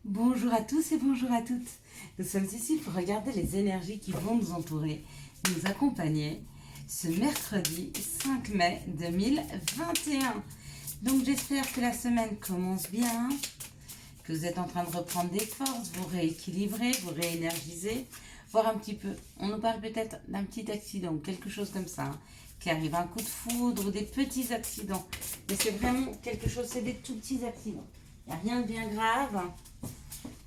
Bonjour à tous et bonjour à toutes. Nous sommes ici pour regarder les énergies qui vont nous entourer, nous accompagner ce mercredi 5 mai 2021. Donc j'espère que la semaine commence bien, que vous êtes en train de reprendre des forces, vous rééquilibrer, vous réénergiser, voir un petit peu. On nous parle peut-être d'un petit accident ou quelque chose comme ça, qui arrive, un coup de foudre ou des petits accidents. Mais c'est vraiment quelque chose, c'est des tout petits accidents. Il n'y a rien de bien grave.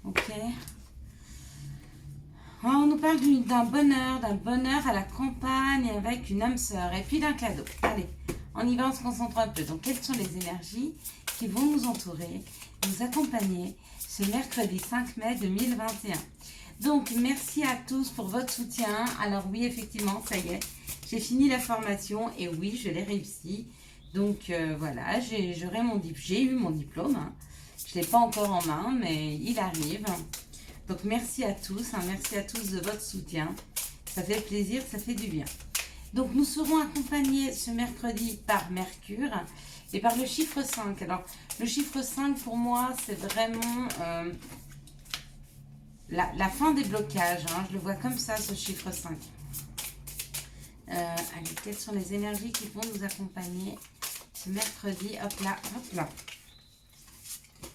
Ok. On nous parle d'un bonheur à la campagne avec une âme sœur et puis d'un cadeau. Allez, on y va, on se concentre un peu. Donc, quelles sont les énergies qui vont nous entourer, nous accompagner ce mercredi 5 mai 2021. Donc, merci à tous pour votre soutien. Alors oui, effectivement, ça y est, j'ai fini la formation et oui, je l'ai réussi. Donc, voilà, j'ai eu mon diplôme. Hein. Je ne l'ai pas encore en main, mais il arrive. Donc, merci à tous de votre soutien. Ça fait plaisir, ça fait du bien. Donc, nous serons accompagnés ce mercredi par Mercure et par le chiffre 5. Alors, le chiffre 5, pour moi, c'est vraiment la fin des blocages. Hein. Je le vois comme ça, ce chiffre 5. Allez, quelles sont les énergies qui vont nous accompagner ce mercredi? Hop là, hop là.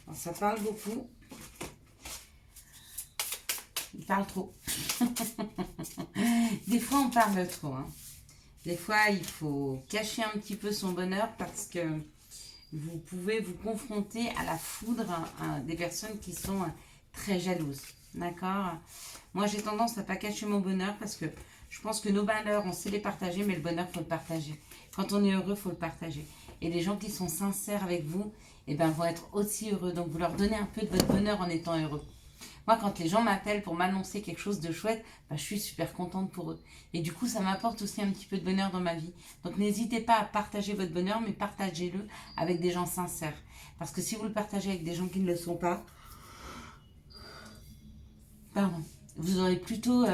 Alors, ça parle beaucoup. Il parle trop. Des fois, on parle trop. Hein. Des fois, il faut cacher un petit peu son bonheur parce que vous pouvez vous confronter à la foudre des personnes qui sont très jalouses. D'accord? Moi, j'ai tendance à ne pas cacher mon bonheur parce que je pense que nos bonheurs, on sait les partager, mais le bonheur, il faut le partager. Quand on est heureux, il faut le partager. Et les gens qui sont sincères avec vous, eh ben, vont être aussi heureux. Donc, vous leur donnez un peu de votre bonheur en étant heureux. Moi, quand les gens m'appellent pour m'annoncer quelque chose de chouette, bah, je suis super contente pour eux. Et du coup, ça m'apporte aussi un petit peu de bonheur dans ma vie. Donc, n'hésitez pas à partager votre bonheur, mais partagez-le avec des gens sincères. Parce que si vous le partagez avec des gens qui ne le sont pas, pardon, vous aurez plutôt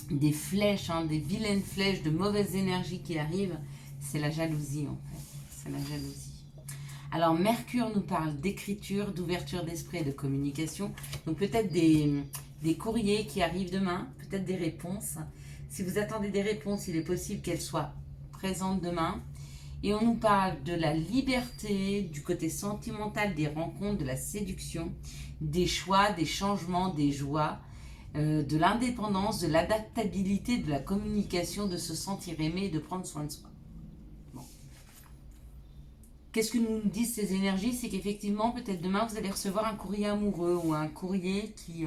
des flèches, hein, des vilaines flèches de mauvaises énergies qui arrivent. C'est la jalousie, en fait. C'est la jalousie. Alors, Mercure nous parle d'écriture, d'ouverture d'esprit et de communication. Donc, peut-être des courriers qui arrivent demain, peut-être des réponses. Si vous attendez des réponses, il est possible qu'elles soient présentes demain. Et on nous parle de la liberté, du côté sentimental, des rencontres, de la séduction, des choix, des changements, des joies, de l'indépendance, de l'adaptabilité, de la communication, de se sentir aimé et de prendre soin de soi. Qu'est-ce que nous disent ces énergies? C'est qu'effectivement, peut-être demain, vous allez recevoir un courrier amoureux ou un courrier qui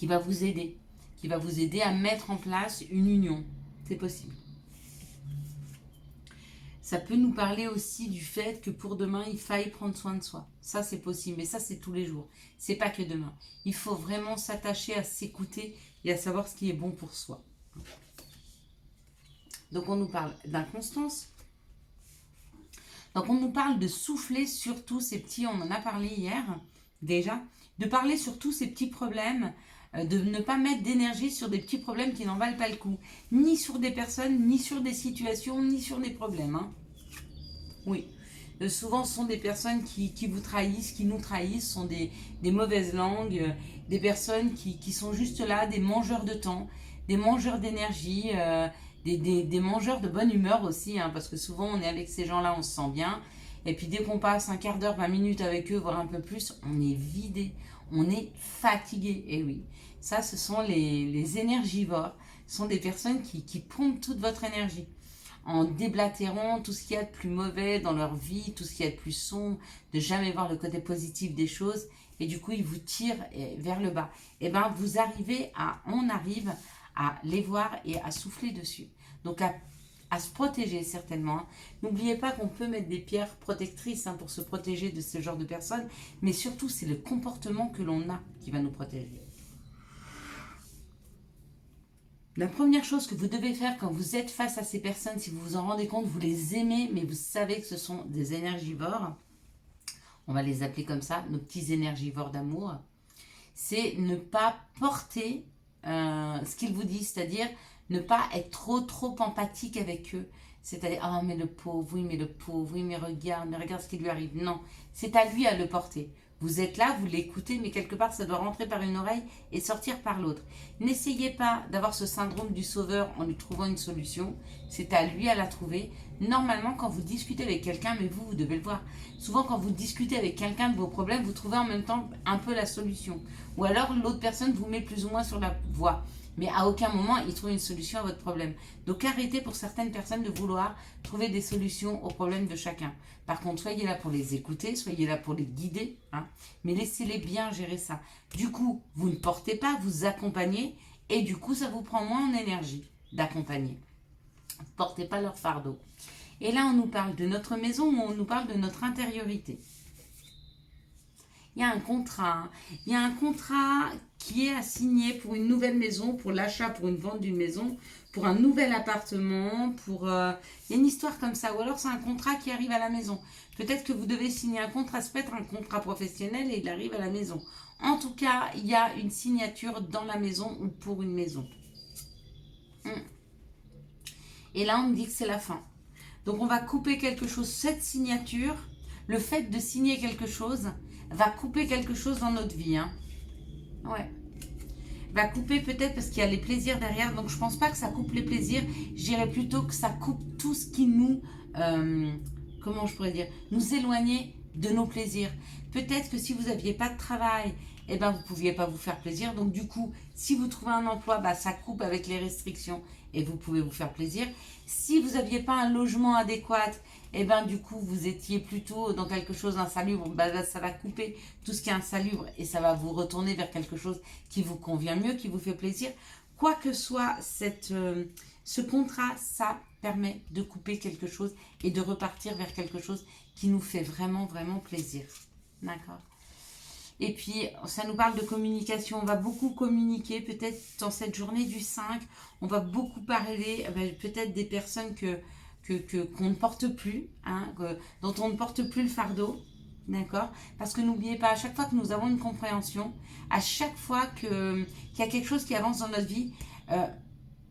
va vous aider. Qui va vous aider à mettre en place une union. C'est possible. Ça peut nous parler aussi du fait que pour demain, il faille prendre soin de soi. Ça, c'est possible. Mais ça, c'est tous les jours. C'est pas que demain. Il faut vraiment s'attacher à s'écouter et à savoir ce qui est bon pour soi. Donc, on nous parle d'inconstance. Donc, on nous parle de souffler sur tous ces petits, on en a parlé hier déjà, de parler sur tous ces petits problèmes, de ne pas mettre d'énergie sur des petits problèmes qui n'en valent pas le coup. Ni sur des personnes, ni sur des situations, ni sur des problèmes. Hein. Oui. Souvent, ce sont des personnes qui vous trahissent, qui nous trahissent, sont des mauvaises langues, des personnes qui sont juste là, des mangeurs de temps, des mangeurs d'énergie, des mangeurs de bonne humeur aussi, hein, parce que souvent on est avec ces gens-là, on se sent bien, et puis dès qu'on passe un quart d'heure, 20 minutes avec eux, voire un peu plus, on est vidé, on est fatigué, et oui, ça ce sont les énergivores, ce sont des personnes qui pompent toute votre énergie, en déblatérant tout ce qu'il y a de plus mauvais dans leur vie, tout ce qu'il y a de plus sombre, de jamais voir le côté positif des choses, et du coup ils vous tirent vers le bas. Et bien on arrive à les voir et à souffler dessus. Donc à se protéger certainement. N'oubliez pas qu'on peut mettre des pierres protectrices pour se protéger de ce genre de personnes, mais surtout c'est le comportement que l'on a qui va nous protéger. La première chose que vous devez faire quand vous êtes face à ces personnes, si vous vous en rendez compte, vous les aimez, mais vous savez que ce sont des énergivores, on va les appeler comme ça, nos petits énergivores d'amour, c'est ne pas porter ce qu'ils vous disent, c'est-à-dire ne pas être trop empathique avec eux. C'est-à-dire, oh mais le pauvre, oui mais le pauvre, oui mais regarde ce qui lui arrive. Non, c'est à lui à le porter. Vous êtes là, vous l'écoutez, mais quelque part, ça doit rentrer par une oreille et sortir par l'autre. N'essayez pas d'avoir ce syndrome du sauveur en lui trouvant une solution. C'est à lui à la trouver. Normalement, quand vous discutez avec quelqu'un, mais vous devez le voir, souvent quand vous discutez avec quelqu'un de vos problèmes, vous trouvez en même temps un peu la solution. Ou alors, l'autre personne vous met plus ou moins sur la voie. Mais à aucun moment, il trouve une solution à votre problème. Donc arrêtez pour certaines personnes de vouloir trouver des solutions aux problèmes de chacun. Par contre, soyez là pour les écouter, soyez là pour les guider, hein, mais laissez-les bien gérer ça. Du coup, vous ne portez pas, vous accompagnez, et du coup, ça vous prend moins en énergie d'accompagner. Ne portez pas leur fardeau. Et là, on nous parle de notre maison, ou on nous parle de notre intériorité. Il y a un contrat. Il y a un contrat qui est à signer pour une nouvelle maison, pour l'achat, pour une vente d'une maison, pour un nouvel appartement, il y a une histoire comme ça. Ou alors c'est un contrat qui arrive à la maison. Peut-être que vous devez signer un contrat, ça peut être un contrat professionnel et il arrive à la maison. En tout cas, il y a une signature dans la maison ou pour une maison. Et là, on me dit que c'est la fin. Donc on va couper quelque chose. Cette signature, le fait de signer quelque chose, va couper quelque chose dans notre vie. Hein. Ouais. Va couper peut-être parce qu'il y a les plaisirs derrière. Donc je pense pas que ça coupe les plaisirs. Je dirais plutôt que ça coupe tout ce qui nous... comment je pourrais dire, nous éloigner de nos plaisirs. Peut-être que si vous n'aviez pas de travail, eh ben, vous ne pouviez pas vous faire plaisir. Donc du coup, si vous trouvez un emploi, bah, ça coupe avec les restrictions et vous pouvez vous faire plaisir. Si vous n'aviez pas un logement adéquat, eh ben, du coup, vous étiez plutôt dans quelque chose d'insalubre, bah, là, ça va couper tout ce qui est insalubre et ça va vous retourner vers quelque chose qui vous convient mieux, qui vous fait plaisir. Quoi que soit ce contrat, ça permet de couper quelque chose et de repartir vers quelque chose qui nous fait vraiment, vraiment plaisir. D'accord ? Et puis, ça nous parle de communication. On va beaucoup communiquer, peut-être dans cette journée du 5. On va beaucoup parler, peut-être des personnes qu'on ne porte plus, hein, dont on ne porte plus le fardeau. D'accord ? Parce que n'oubliez pas, à chaque fois que nous avons une compréhension, à chaque fois qu'il y a quelque chose qui avance dans notre vie,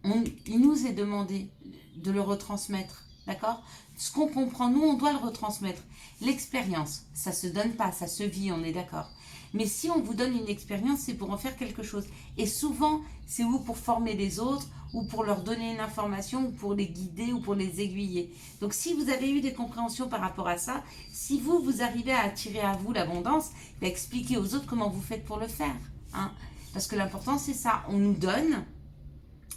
il nous est demandé de le retransmettre. D'accord ? Ce qu'on comprend, nous, on doit le retransmettre. L'expérience, ça ne se donne pas, ça se vit, on est d'accord. Mais si on vous donne une expérience, c'est pour en faire quelque chose. Et souvent, c'est ou pour former les autres, ou pour leur donner une information, ou pour les guider, ou pour les aiguiller. Donc si vous avez eu des compréhensions par rapport à ça, si vous arrivez à attirer à vous l'abondance, expliquez aux autres comment vous faites pour le faire. Hein. Parce que l'important, c'est ça. On nous donne,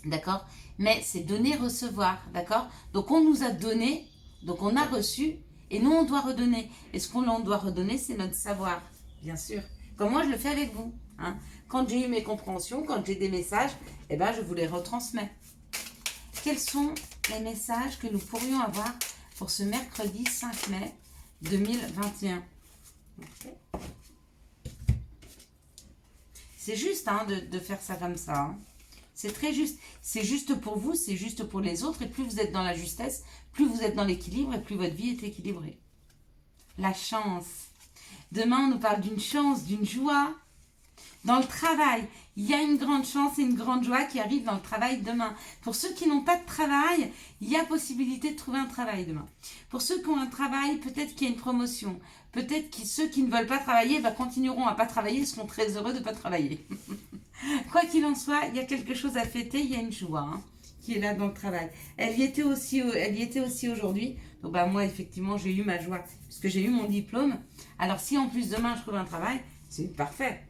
d'accord ? Mais c'est donner, recevoir, d'accord ? Donc on nous a donné, donc on a reçu, et nous on doit redonner. Et ce qu'on doit redonner, c'est notre savoir, bien sûr. Comme moi je le fais avec vous. Hein. Quand j'ai eu mes compréhensions, quand j'ai des messages, eh ben, je vous les retransmets. Quels sont les messages que nous pourrions avoir pour ce mercredi 5 mai 2021 ? Okay. C'est juste hein, de faire ça comme ça. Hein. C'est très juste. C'est juste pour vous, c'est juste pour les autres. Et plus vous êtes dans la justesse, plus vous êtes dans l'équilibre et plus votre vie est équilibrée. La chance. Demain, on nous parle d'une chance, d'une joie. Dans le travail, il y a une grande chance et une grande joie qui arrive dans le travail demain. Pour ceux qui n'ont pas de travail, il y a possibilité de trouver un travail demain. Pour ceux qui ont un travail, peut-être qu'il y a une promotion. Peut-être que ceux qui ne veulent pas travailler continueront à ne pas travailler et seront très heureux de ne pas travailler. Quoi qu'il en soit, il y a quelque chose à fêter, il y a une joie hein, qui est là dans le travail. Elle y était aussi aujourd'hui. Donc moi, effectivement, j'ai eu ma joie puisque j'ai eu mon diplôme. Alors si en plus demain, je trouve un travail, c'est parfait.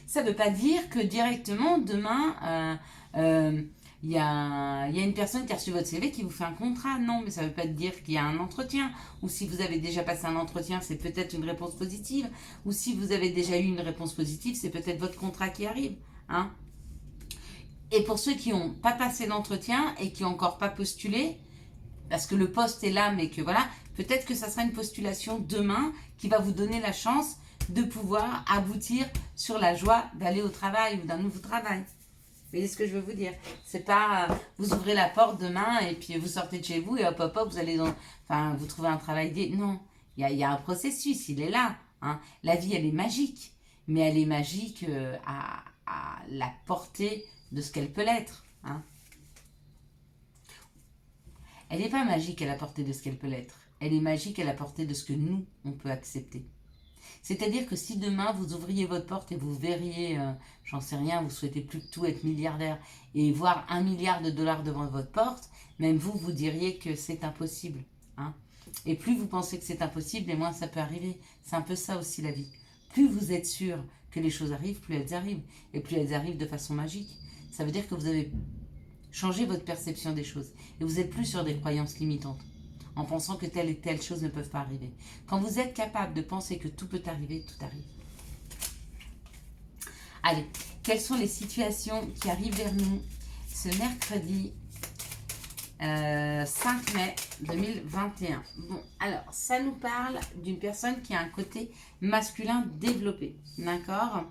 Ça ne veut pas dire que directement, demain, il y a une personne qui a reçu votre CV qui vous fait un contrat. Non, mais ça ne veut pas dire qu'il y a un entretien. Ou si vous avez déjà passé un entretien, c'est peut-être une réponse positive. Ou si vous avez déjà eu une réponse positive, c'est peut-être votre contrat qui arrive. Hein. Et pour ceux qui n'ont pas passé l'entretien et qui n'ont encore pas postulé, parce que le poste est là, mais que voilà, peut-être que ça sera une postulation demain qui va vous donner la chance de pouvoir aboutir sur la joie d'aller au travail ou d'un nouveau travail. Vous voyez ce que je veux vous dire ? C'est pas vous ouvrez la porte demain et puis vous sortez de chez vous et hop, vous allez vous trouvez un travail. Non, il y a un processus, il est là. Hein. La vie, elle est magique, mais elle est magique à la portée de ce qu'elle peut l'être. Hein. elle n'est pas magique à la portée de ce qu'elle peut l'être. Elle est magique à la portée de ce que nous, on peut accepter. C'est-à-dire que si demain, vous ouvriez votre porte et vous verriez, j'en sais rien, vous souhaitez plus que tout être milliardaire et voir 1 milliard de dollars devant votre porte, même vous, vous diriez que c'est impossible. Hein. Et plus vous pensez que c'est impossible, et moins ça peut arriver. C'est un peu ça aussi la vie. Plus vous êtes sûr que les choses arrivent, plus elles arrivent. Et plus elles arrivent de façon magique. Ça veut dire que vous avez changé votre perception des choses. Et vous n'êtes plus sur des croyances limitantes, en pensant que telle et telle chose ne peuvent pas arriver. Quand vous êtes capable de penser que tout peut arriver, tout arrive. Allez, quelles sont les situations qui arrivent vers nous ce mercredi 5 mai 2021. Bon, alors, ça nous parle d'une personne qui a un côté masculin développé, d'accord,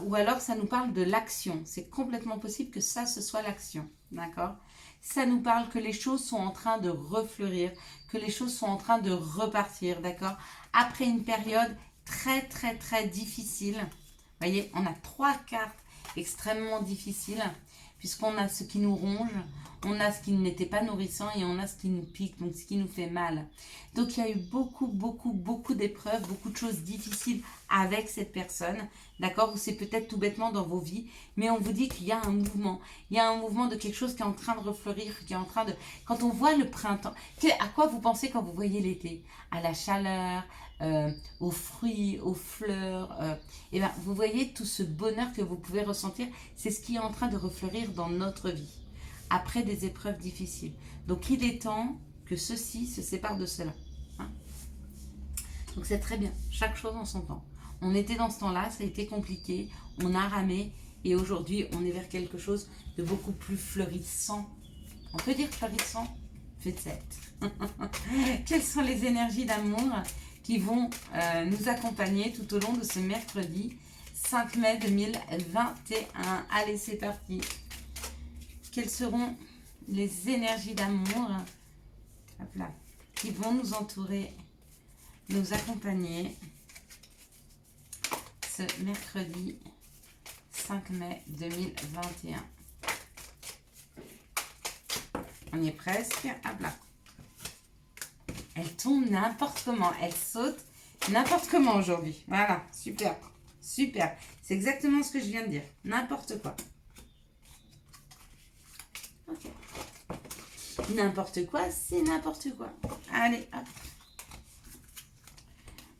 ou alors ça nous parle de l'action. C'est complètement possible que ça, ce soit l'action, d'accord. Ça nous parle que les choses sont en train de refleurir, que les choses sont en train de repartir, d'accord, après une période très difficile. Vous voyez, on a 3 cartes extrêmement difficiles, puisqu'on a ce qui nous ronge, on a ce qui n'était pas nourrissant et on a ce qui nous pique, donc ce qui nous fait mal. Donc il y a eu beaucoup d'épreuves, beaucoup de choses difficiles avec cette personne, d'accord, ou c'est peut-être tout bêtement dans vos vies, mais on vous dit qu'il y a un mouvement, il y a un mouvement de quelque chose qui est en train de refleurir, qui est en train de... Quand on voit le printemps, à quoi vous pensez quand vous voyez l'été? À la chaleur, aux fruits, aux fleurs, et ben, vous voyez tout ce bonheur que vous pouvez ressentir, c'est ce qui est en train de refleurir dans notre vie, après des épreuves difficiles. Donc il est temps que ceci se sépare de cela. Hein. Donc c'est très bien, chaque chose en son temps. On était dans ce temps-là, ça a été compliqué, on a ramé, et aujourd'hui on est vers quelque chose de beaucoup plus fleurissant. On peut dire fleurissant? Peut-être. Quelles sont les énergies d'amour qui vont nous accompagner tout au long de ce mercredi 5 mai 2021. Allez, c'est parti. Quelles seront les énergies d'amour qui vont nous entourer, nous accompagner ce mercredi 5 mai 2021. On y est presque. Hop là. Elle tombe n'importe comment. Elle saute n'importe comment aujourd'hui. Voilà, super. Super. C'est exactement ce que je viens de dire. N'importe quoi. Ok. N'importe quoi, c'est n'importe quoi. Allez, hop.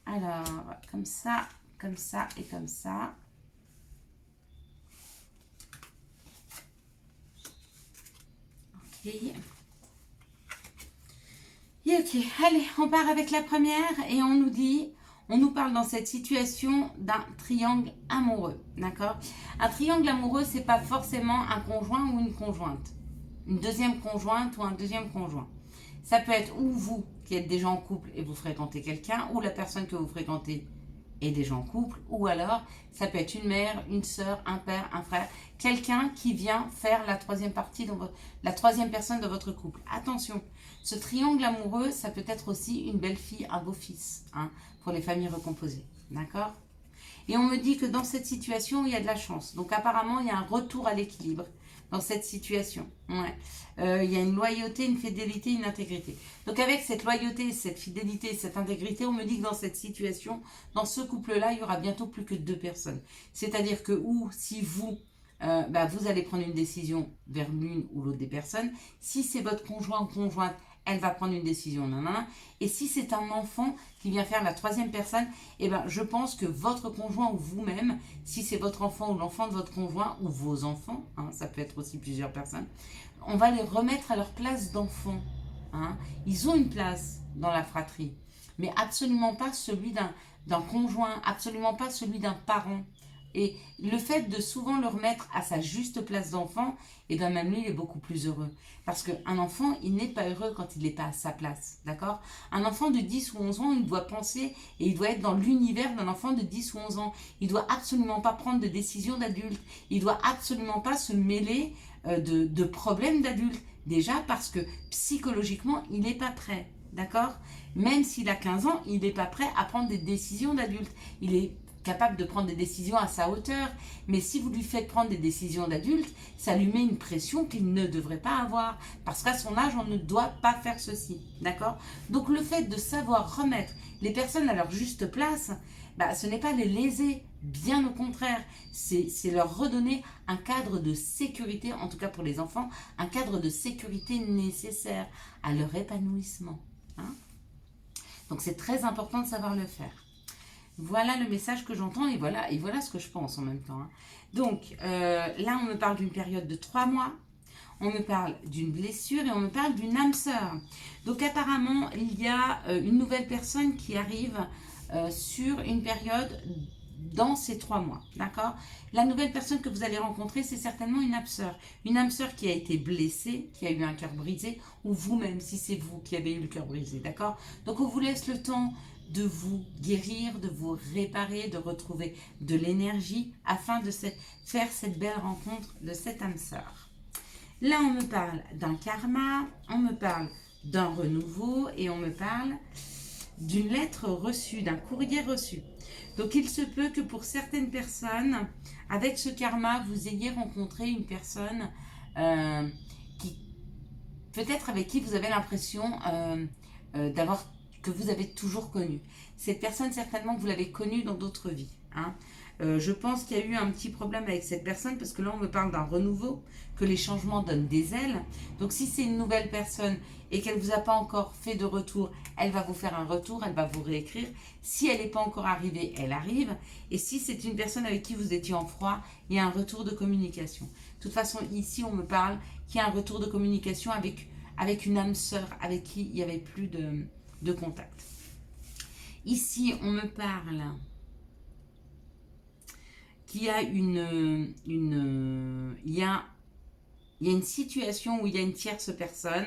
Alors, comme ça et comme ça. Ok. Et ok, allez, on part avec la première et on nous parle dans cette situation d'un triangle amoureux, d'accord? Un triangle amoureux, c'est pas forcément un conjoint ou une conjointe, une deuxième conjointe ou un deuxième conjoint. Ça peut être ou vous qui êtes déjà en couple et vous fréquentez quelqu'un, ou la personne que vous fréquentez est déjà en couple, ou alors ça peut être une mère, une sœur, un père, un frère, quelqu'un qui vient faire la troisième partie, la troisième personne de votre couple. Attention, ce triangle amoureux, ça peut être aussi une belle-fille, un beau-fils, hein, pour les familles recomposées, d'accord? Et on me dit que dans cette situation, il y a de la chance. Donc apparemment, il y a un retour à l'équilibre dans cette situation. Ouais. Il y a une loyauté, une fidélité, une intégrité. Donc avec cette loyauté, cette fidélité, cette intégrité, on me dit que dans cette situation, dans ce couple-là, il y aura bientôt plus que 2 personnes. C'est-à-dire que ou si vous, vous allez prendre une décision vers l'une ou l'autre des personnes, si c'est votre conjoint ou conjointe, elle va prendre une décision, nanana. Et si c'est un enfant qui vient faire la troisième personne, eh ben, je pense que votre conjoint ou vous-même, si c'est votre enfant ou l'enfant de votre conjoint ou vos enfants, hein, ça peut être aussi plusieurs personnes, on va les remettre à leur place d'enfant. Hein. Ils ont une place dans la fratrie, mais absolument pas celui d'un conjoint, absolument pas celui d'un parent. Et le fait de souvent le remettre à sa juste place d'enfant, et bien même lui, il est beaucoup plus heureux. Parce qu'un enfant, il n'est pas heureux quand il n'est pas à sa place, d'accord? Un enfant de 10 ou 11 ans, il doit penser et il doit être dans l'univers d'un enfant de 10 ou 11 ans. Il ne doit absolument pas prendre de décisions d'adulte. Il ne doit absolument pas se mêler de problèmes d'adulte. Déjà parce que psychologiquement, il n'est pas prêt, d'accord? Même s'il a 15 ans, il n'est pas prêt à prendre des décisions d'adulte. Il est capable de prendre des décisions à sa hauteur. Mais si vous lui faites prendre des décisions d'adulte, ça lui met une pression qu'il ne devrait pas avoir. Parce qu'à son âge, on ne doit pas faire ceci. D'accord? Donc le fait de savoir remettre les personnes à leur juste place, ce n'est pas les léser, bien au contraire. C'est leur redonner un cadre de sécurité, en tout cas pour les enfants, un cadre de sécurité nécessaire à leur épanouissement. Hein? Donc c'est très important de savoir le faire. Voilà le message que j'entends et voilà ce que je pense en même temps. Hein. Donc là, on me parle d'une période de 3 mois, on me parle d'une blessure et on me parle d'une âme sœur. Donc apparemment, il y a une nouvelle personne qui arrive sur une période dans ces 3 mois. D'accord? La nouvelle personne que vous allez rencontrer, c'est certainement une âme sœur. Une âme sœur qui a été blessée, qui a eu un cœur brisé, ou vous-même, si c'est vous qui avez eu le cœur brisé. D'accord? Donc on vous laisse le temps de vous guérir, de vous réparer, de retrouver de l'énergie afin de faire cette belle rencontre de cette âme sœur. Là, on me parle d'un karma, on me parle d'un renouveau et on me parle d'une lettre reçue, d'un courrier reçu. Donc, il se peut que pour certaines personnes, avec ce karma, vous ayez rencontré une personne qui, peut-être avec qui vous avez l'impression que vous avez toujours connu. Cette personne, certainement, vous l'avez connue dans d'autres vies. Hein. Je pense qu'il y a eu un petit problème avec cette personne parce que là, on me parle d'un renouveau, que les changements donnent des ailes. Donc, si c'est une nouvelle personne et qu'elle ne vous a pas encore fait de retour, elle va vous faire un retour, elle va vous réécrire. Si elle n'est pas encore arrivée, elle arrive. Et si c'est une personne avec qui vous étiez en froid, il y a un retour de communication. De toute façon, ici, on me parle qu'il y a un retour de communication avec une âme sœur avec qui il n'y avait plus de contact. Ici, on me parle qu'il y a une situation où il y a une tierce personne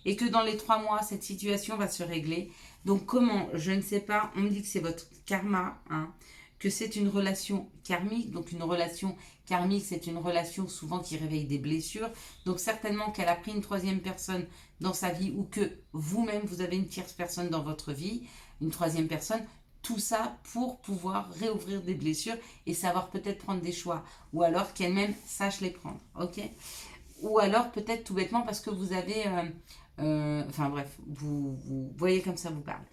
et que dans les 3 mois, cette situation va se régler. Donc comment? Je ne sais pas. On me dit que c'est votre karma, hein, que c'est une relation karmique. Donc une relation karmique, c'est une relation souvent qui réveille des blessures. Donc certainement qu'elle a pris une 3e personne dans sa vie ou que vous-même, vous avez une tierce personne dans votre vie, une 3e personne. Tout ça pour pouvoir réouvrir des blessures et savoir peut-être prendre des choix. Ou alors qu'elle-même sache les prendre. Ok? Ou alors peut-être tout bêtement parce que vous avez... enfin bref, vous voyez comme ça vous parle.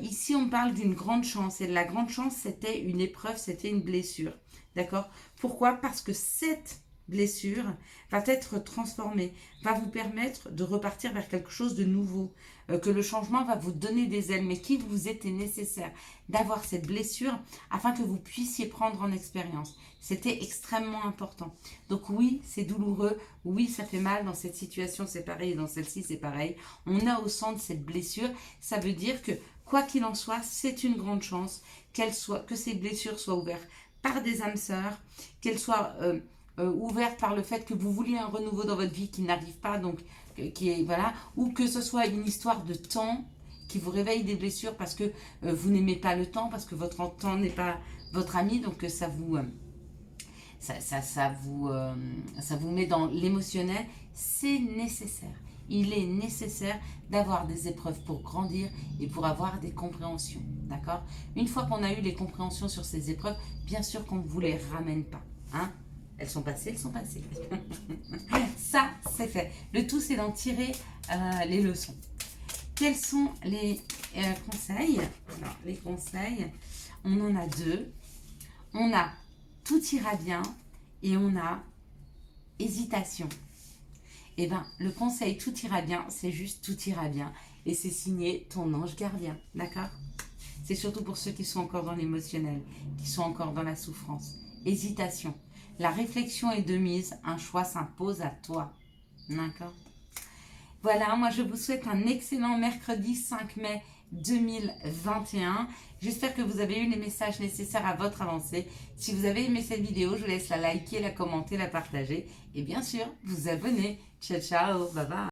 Ici, on parle d'une grande chance. Et la grande chance, c'était une épreuve, c'était une blessure. D'accord? Pourquoi? Parce que cette blessure va être transformée, va vous permettre de repartir vers quelque chose de nouveau, que le changement va vous donner des ailes, mais qu'il vous était nécessaire d'avoir cette blessure afin que vous puissiez prendre en expérience. C'était extrêmement important. Donc oui, c'est douloureux, oui, ça fait mal dans cette situation, c'est pareil, et dans celle-ci, c'est pareil. On a au centre cette blessure, ça veut dire que quoi qu'il en soit, c'est une grande chance que ces blessures soient ouvertes par des âmes sœurs, qu'elles soient ouverte par le fait que vous vouliez un renouveau dans votre vie qui n'arrive pas, donc voilà, ou que ce soit une histoire de temps qui vous réveille des blessures parce que vous n'aimez pas le temps, parce que votre temps n'est pas votre ami, donc ça vous met dans l'émotionnel. C'est nécessaire. Il est nécessaire d'avoir des épreuves pour grandir et pour avoir des compréhensions, d'accord? Une fois qu'on a eu les compréhensions sur ces épreuves, bien sûr qu'on ne vous les ramène pas, hein? Elles sont passées, elles sont passées. Ça, c'est fait. Le tout, c'est d'en tirer les leçons. Quels sont les conseils? Alors, les conseils, on en a 2. On a tout ira bien et on a hésitation. Eh bien, le conseil tout ira bien, c'est juste tout ira bien. Et c'est signé ton ange gardien, d'accord? C'est surtout pour ceux qui sont encore dans l'émotionnel, qui sont encore dans la souffrance. Hésitation. La réflexion est de mise, un choix s'impose à toi. D'accord? Voilà, moi je vous souhaite un excellent mercredi 5 mai 2021. J'espère que vous avez eu les messages nécessaires à votre avancée. Si vous avez aimé cette vidéo, je vous laisse la liker, la commenter, la partager et bien sûr vous abonner. Ciao, ciao, bye bye.